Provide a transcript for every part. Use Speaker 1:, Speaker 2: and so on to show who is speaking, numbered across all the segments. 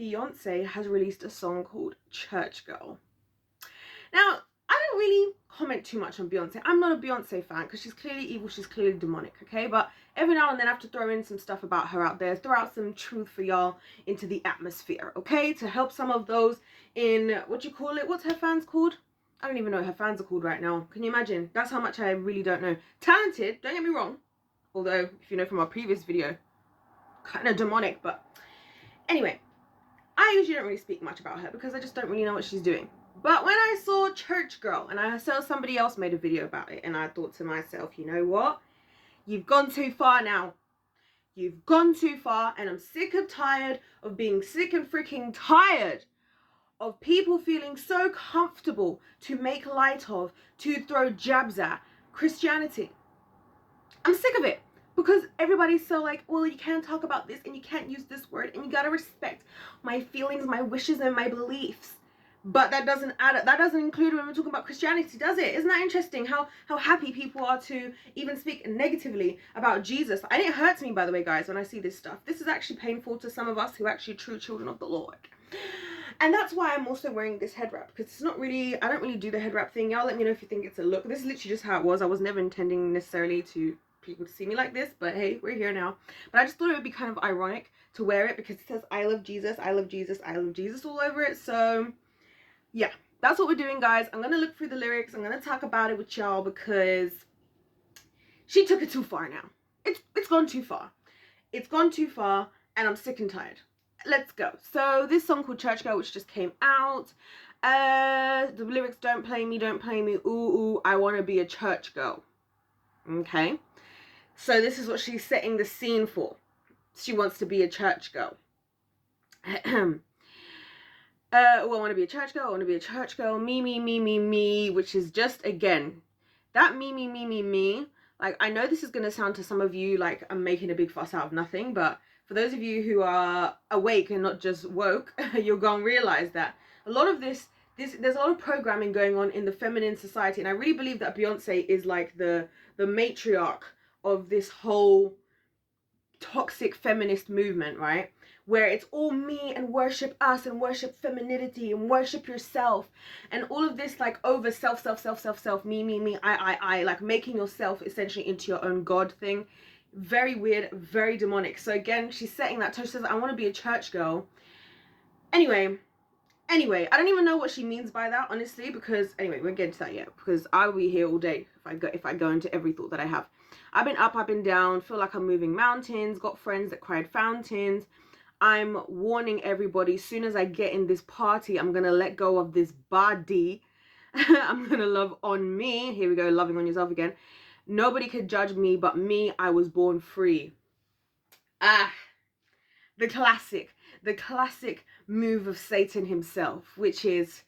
Speaker 1: Beyonce has released a song called Church Girl. Now, I don't really comment too much on Beyonce. I'm not a Beyonce fan because she's clearly evil, she's clearly demonic, okay? But every now and then I have to throw in some stuff about her out there, throw out some truth for y'all into the atmosphere, okay? To help some of those in, what do you call it? What's her fans called? I don't even know what her fans are called right now. Can you imagine? That's how much I really don't know. Talented, don't get me wrong. Although, if you know from our previous video, kind of demonic, but anyway. I usually don't really speak much about her because I just don't really know what she's doing. But when I saw Church Girl and I saw somebody else made a video about it, and I thought to myself, you know what? You've gone too far now. You've gone too far, and I'm sick and tired of being sick and freaking tired of people feeling so comfortable to make light of, to throw jabs at Christianity. I'm sick of it. Because everybody's so like, well, you can't talk about this and you can't use this word and you gotta respect my feelings, my wishes, and my beliefs. But that doesn't add up. That doesn't include when we're talking about Christianity, does it? Isn't that interesting how happy people are to even speak negatively about Jesus? And it hurts me, by the way, guys, when I see this stuff. This is actually painful to some of us who are actually true children of the Lord. And that's why I'm also wearing this head wrap, because it's not really, I don't really do the head wrap thing. Y'all let me know if you think it's a look. This is literally just how it was. I was never intending necessarily to people to see me like this, but hey, we're here now. But I just thought it would be kind of ironic to wear it because it says I love Jesus, I love Jesus, I love Jesus all over it. So yeah, that's what we're doing, guys. I'm gonna look through the lyrics, I'm gonna talk about it with y'all because she took it too far now. It's gone too far. It's gone too far and I'm sick and tired. Let's go. So this song called Church Girl, which just came out, the lyrics, don't play me, ooh ooh, I wanna be a church girl. Okay, so this is what she's setting the scene for. She wants to be a church girl. Oh, I want to be a church girl. I want to be a church girl. Me, which is just, again, that me. Like, I know this is going to sound to some of you like I'm making a big fuss out of nothing, but for those of you who are awake and not just woke, you're going to realize that a lot of there's a lot of programming going on in the feminine society. And I really believe that Beyonce is like the matriarch of this whole toxic feminist movement, right? Where it's all me and worship us and worship femininity and worship yourself and all of this like over self, me, I, like making yourself essentially into your own God thing. Very weird, very demonic. So again, she's setting that tone. She says, I want to be a church girl. Anyway, I don't even know what she means by that, honestly, because anyway, we'll get into that yet, because I'll be here all day if I go into every thought that I have. I've been up, I've been down, feel like I'm moving mountains, got friends that cried fountains. I'm warning everybody, as soon as I get in this party, I'm gonna let go of this body. I'm gonna love on me. Here we go, loving on yourself again. Nobody could judge me but me. I was born free. The classic move of Satan himself, which is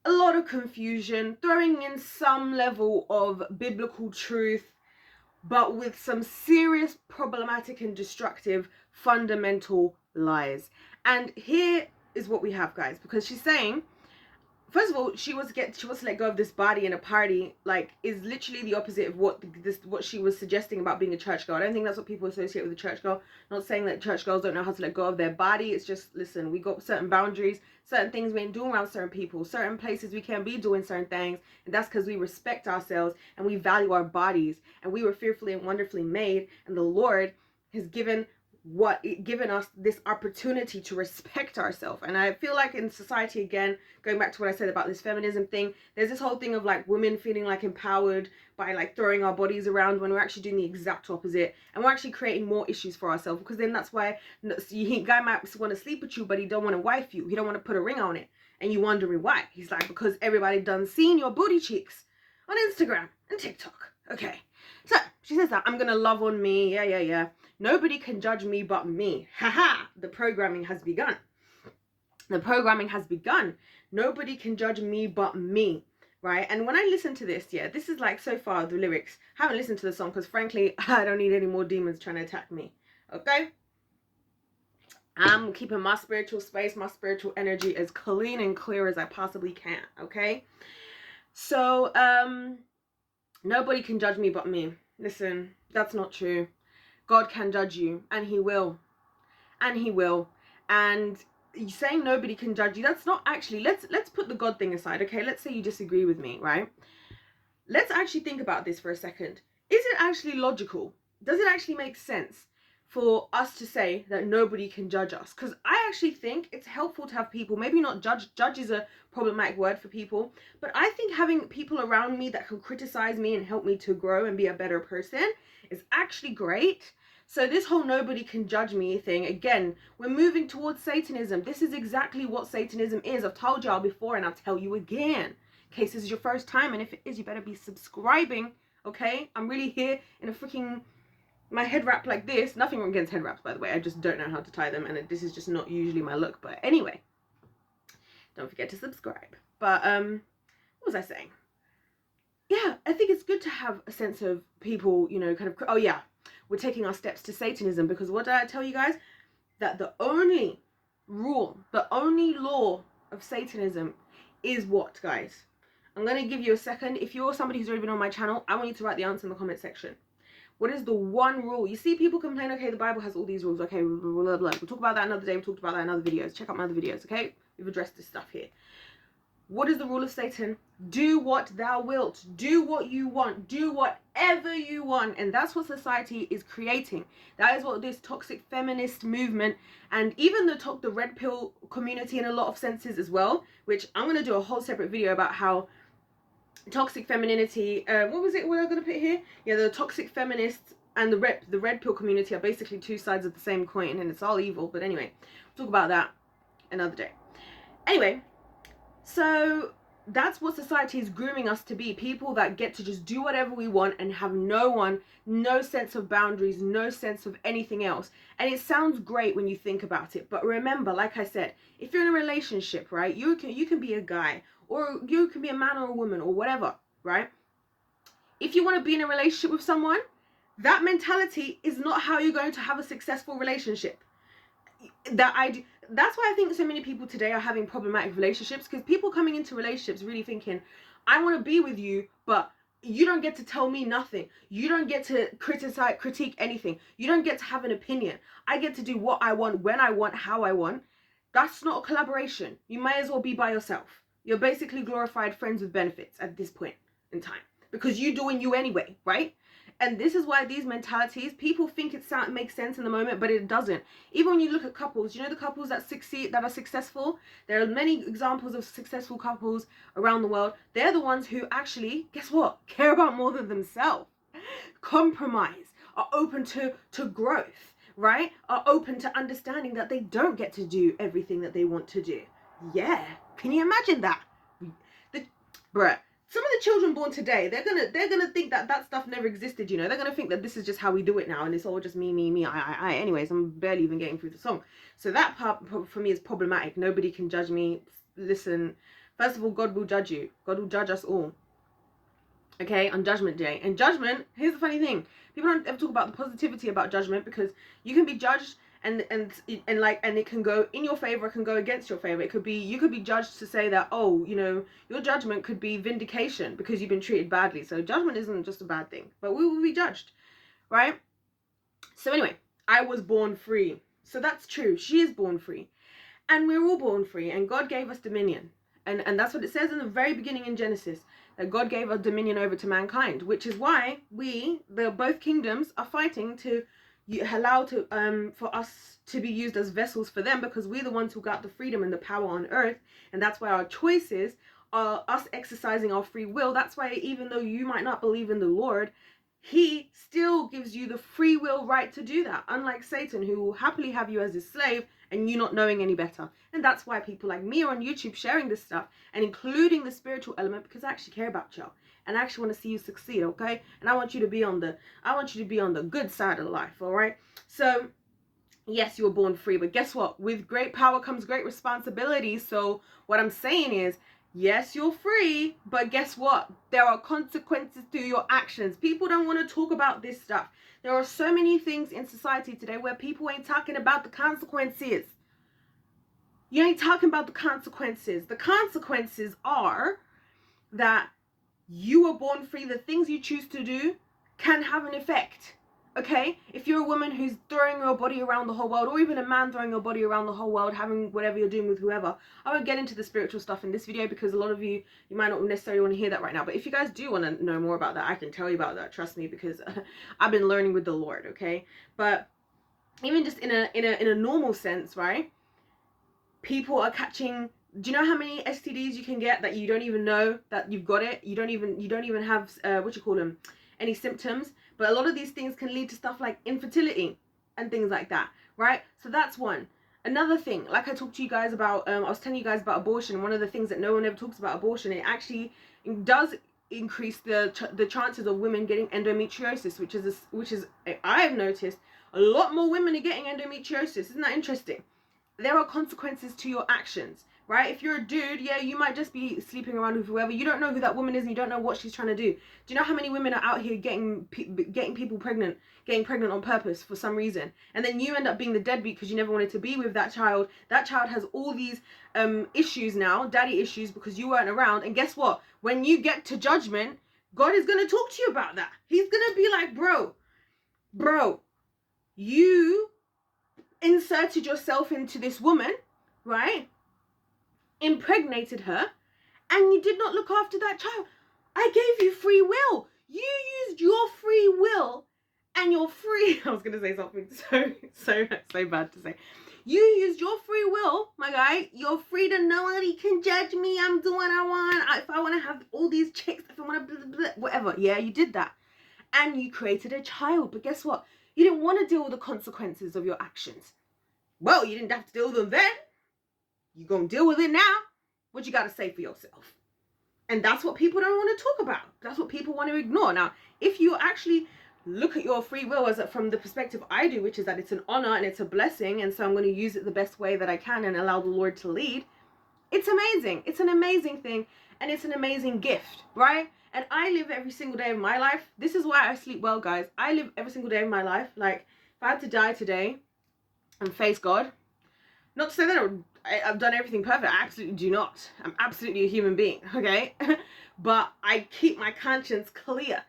Speaker 1: a lot of confusion, throwing in some level of biblical truth, but with some serious problematic and destructive fundamental lies. And here is what we have, guys, because she's saying, first of all, she wants to let go of this body in a party, like, is literally the opposite of what she was suggesting about being a church girl. I don't think that's what people associate with a church girl. I'm not saying that church girls don't know how to let go of their body. It's just, listen, we got certain boundaries, certain things we ain't doing around certain people, certain places we can't be doing certain things, and that's because we respect ourselves and we value our bodies, and we were fearfully and wonderfully made, and the Lord has given us this opportunity to respect ourselves. And I feel like in society, again, going back to what I said about this feminism thing, there's this whole thing of like women feeling like empowered by like throwing our bodies around, when we're actually doing the exact opposite, and we're actually creating more issues for ourselves, because then that's why guy might want to sleep with you, but he don't want to wife you, he don't want to put a ring on it, and you wondering why. He's like, because everybody done seen your booty cheeks on Instagram and TikTok. Okay, so she says that I'm gonna love on me. Yeah. Nobody can judge me but me. Haha, the programming has begun. Nobody can judge me but me, right? And when I listen to this, yeah, this is like, so far, the lyrics, I haven't listened to the song because frankly, I don't need any more demons trying to attack me, okay? I'm keeping my spiritual space, my spiritual energy as clean and clear as I possibly can, okay? So, nobody can judge me but me. Listen, that's not true. God can judge you, and he will. And saying nobody can judge you, that's not actually, let's put the God thing aside, okay? Let's say you disagree with me, right? Let's actually think about this for a second. Is it actually logical? Does it actually make sense for us to say that nobody can judge us? Because I actually think it's helpful to have people, maybe not judge is a problematic word for people, but I think having people around me that can criticize me and help me to grow and be a better person is actually great. So this whole nobody can judge me thing, again, we're moving towards Satanism. This is exactly what Satanism is. I've told y'all before and I'll tell you again. In case this is your first time, and if it is, you better be subscribing, okay? I'm really here in a freaking, my head wrap like this. Nothing wrong against head wraps, by the way. I just don't know how to tie them, and this is just not usually my look. But anyway, don't forget to subscribe. But what was I saying? Yeah, I think it's good to have a sense of people, you know, kind of, oh yeah, we're taking our steps to Satanism, because what did I tell you guys? That the only rule, the only law of Satanism is what, guys? I'm going to give you a second. If you're somebody who's already been on my channel, I want you to write the answer in the comment section. What is the one rule? You see people complain, okay, the Bible has all these rules, okay, blah, blah, blah, blah. We'll talk about that another day. We'll talk about that in other videos. Check out my other videos, okay? We've addressed this stuff here. What is the rule of Satan? Do what thou wilt. Do what you want. Do whatever you want. And that's what society is creating. That is what this toxic feminist movement, and even the red pill community in a lot of senses as well, which I'm going to do a whole separate video about how toxic femininity, what was it, what am I going to put here? Yeah, the toxic feminists and the red pill community are basically two sides of the same coin, and it's all evil. But anyway, we'll talk about that another day. Anyway, so that's what society is grooming us to be. People that get to just do whatever we want and have no sense of boundaries, no sense of anything else. And it sounds great when you think about it. But remember, like I said, if you're in a relationship, right, you can be a guy, or you can be a man or a woman or whatever, right? If you want to be in a relationship with someone, that mentality is not how you're going to have a successful relationship. That's why I think so many people today are having problematic relationships, because people coming into relationships really thinking, I want to be with you, but you don't get to tell me nothing. You don't get to critique anything. You don't get to have an opinion. I get to do what I want, when I want, how I want. That's not a collaboration. You might as well be by yourself. You're basically glorified friends with benefits at this point in time, because you're doing you anyway, right? And this is why these mentalities, people think it makes sense in the moment, but it doesn't. Even when you look at couples, you know, the couples that succeed, that are successful, there are many examples of successful couples around the world. They're the ones who actually, guess what, care about more than themselves, compromise, are open to growth, right? Are open to understanding that they don't get to do everything that they want to do. Yeah, can you imagine that? Bruh. Some of the children born today, they're gonna think that stuff never existed, you know. They're gonna think that this is just how we do it now, and it's all just me, I. Anyways, I'm barely even getting through the song. So that part for me is problematic. Nobody can judge me. Listen, first of all, God will judge you. God will judge us all. Okay, on Judgment Day. And judgment, here's the funny thing. People don't ever talk about the positivity about judgment, because you can be judged and it can go in your favor, it can go against your favor. You could be judged to say that, oh, you know, your judgment could be vindication because you've been treated badly. So judgment isn't just a bad thing, but we will be judged, right? So anyway, I was born free. So that's true. She is born free. And we're all born free, and God gave us dominion. And that's what it says in the very beginning in Genesis, that God gave us dominion over to mankind, which is why both kingdoms are fighting to allow for us to be used as vessels for them, because we're the ones who got the freedom and the power on earth. And that's why our choices are us exercising our free will. That's why even though you might not believe in the Lord, he still gives you the free will right to do that, unlike Satan, who will happily have you as his slave and you not knowing any better. And that's why people like me are on YouTube sharing this stuff and including the spiritual element, because I actually care about y'all. And I actually want to see you succeed, okay? And I want you to be on the good side of life, all right? So, yes, you were born free, but guess what? With great power comes great responsibility. So what I'm saying is, yes, you're free, but guess what? There are consequences to your actions. People don't want to talk about this stuff. There are so many things in society today where people ain't talking about the consequences. You ain't talking about the consequences. The consequences are that you were born free. The things you choose to do can have an effect. Okay, if you're a woman who's throwing your body around the whole world, or even a man throwing your body around the whole world, having whatever you're doing with whoever, I won't get into the spiritual stuff in this video because a lot of you might not necessarily want to hear that right now. But if you guys do want to know more about that, I can tell you about that. Trust me, because I've been learning with the Lord. Okay, but even just in a normal sense, right? People are catching. Do you know how many STDs you can get that you don't even know that you've got it? You don't even have any symptoms. But a lot of these things can lead to stuff like infertility and things like that, right? So that's one. Another thing, like I talked to you guys about, I was telling you guys about abortion. One of the things that no one ever talks about abortion, it actually does increase the chances of women getting endometriosis, which is I have noticed a lot more women are getting endometriosis. Isn't that interesting? There are consequences to your actions, right? If you're a dude, yeah, you might just be sleeping around with whoever. You don't know who that woman is and you don't know what she's trying to do. Do you know how many women are out here getting people pregnant, getting pregnant on purpose for some reason? And then you end up being the deadbeat because you never wanted to be with that child. That child has all these issues now, daddy issues, because you weren't around. And guess what? When you get to judgment, God is going to talk to you about that. He's going to be like, bro, you inserted yourself into this woman, right? Impregnated her, and you did not look after that child. I gave you free will. You used your free will and your free... I was going to say something so bad to say. You used your free will, my guy. You're free to nobody can judge me. I'm doing what I want. If I want to have all these chicks, if I want to... whatever. Yeah, you did that. And you created a child. But guess what? You didn't want to deal with the consequences of your actions. Well, you didn't have to deal with them then. You're going to deal with it now. What you got to say for yourself? And that's what people don't want to talk about. That's what people want to ignore. Now, if you actually look at your free will as from the perspective I do, which is that it's an honor and it's a blessing, and so I'm going to use it the best way that I can and allow the Lord to lead, it's amazing. It's an amazing thing, and it's an amazing gift, right? And I live every single day of my life. This is why I sleep well, guys. I live every single day of my life. Like, if I had to die today and face God, not to say that I've done everything perfect. I absolutely do not. I'm absolutely a human being, okay? But I keep my conscience clear.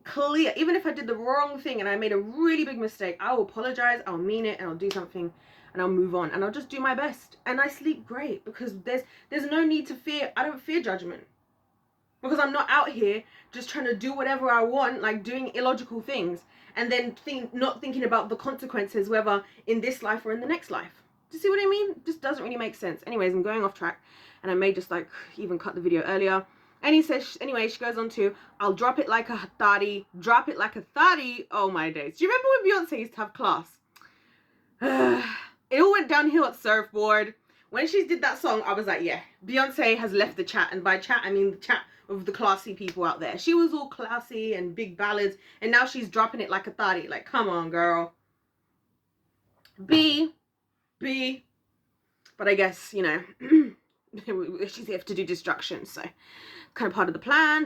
Speaker 1: Clear. Even if I did the wrong thing and I made a really big mistake, I'll apologize, I'll mean it, and I'll do something, and I'll move on. And I'll just do my best. And I sleep great because there's no need to fear. I don't fear judgment. Because I'm not out here just trying to do whatever I want, like doing illogical things, and then not thinking about the consequences, whether in this life or in the next life. Do you see what I mean? It just doesn't really make sense. Anyways, I'm going off track, and I may just like even cut the video earlier. And he says, anyway, she goes on to, I'll drop it like a thotty, drop it like a thotty. Oh my days. Do you remember when Beyonce used to have class? It all went downhill at Surfboard. When she did that song, I was like, yeah, Beyonce has left the chat. And by chat, I mean the chat of the classy people out there. She was all classy and big ballads, and now she's dropping it like a thotty. Like, come on, girl. But I guess, you know, she's here to do destruction, so kind of part of the plan. But